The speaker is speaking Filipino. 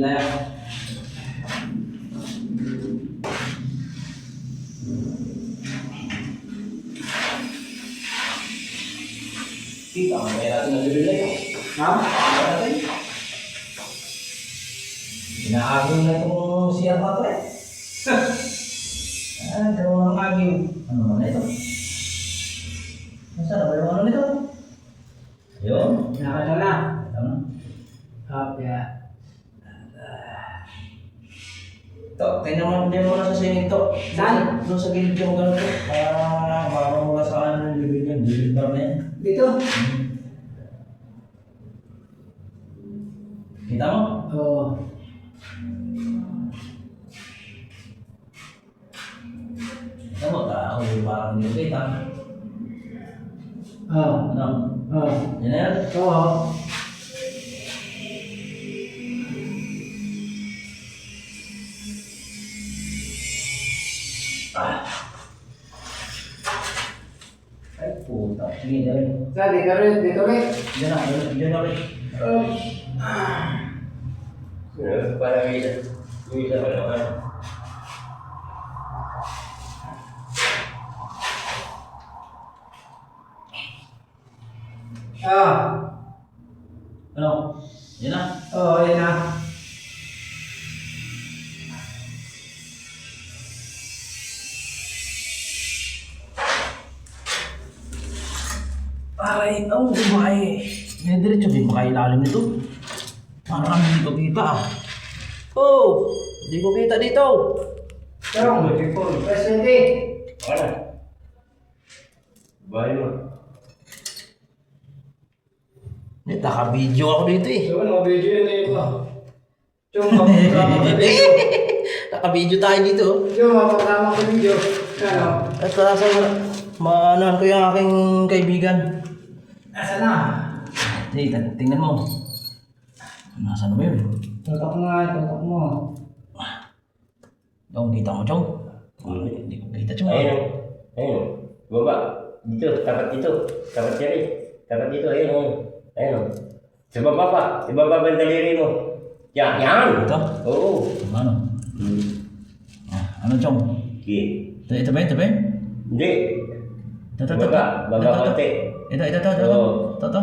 na yan. Kita ka, kaya natin nag-bibili na yun. Ha? Inaagong na itong siya pa ito eh. Gawang ang aging. Ano naman na ito? Masarap ba yung ano nito? Yun. Nakakita na. Tama. Kapya. Ito, tingnan mo na sa singing to. Saan? Doon sa gilid yung gano'n to. Para marunong ka sa ano yung bibig yan. Bibig bar na yan. Dito? Kita mo? Oo. Kita mo, ako yung parang hindi kita. Oo. Ano? Oo. Yan na yan? Oo. Ay puta, sige na rin. Saan, dito rin, dito rin. Diyan na rin. Para wala. Wala pa naman. Ano? Yan na? Oo, yan na. Aray, bumae. May diretso din makailalim nito. Parang hindi ko kita ah. Oh, hindi ko kita dito. Pero, presente. Wala. Bahay mo. Naka-video ako dito eh. So, naka-video yun eh ba? Chong, mapagkama Naka-video tayo dito. Chong, mapagkama ko video. Ano? At nasa maanuhan ko yung aking kaibigan. Asa na? Tingnan mo. Nasaan ba yun? Tutok mo. Chong, kita mo, Chong? Hindi ko kita, Chong. Ayun. Baba. Dito, tapat dito. Tapat dito. Tapat dito, ayun. Ayun. Sa baba pa. Sa baba ba ang daliri mo? Yan. Yan. Ito? Oo. Ano? Ano, Chong? Okay. Ito ba yun? Hindi. Ito. Baba konti. Ito. Oo. Ito.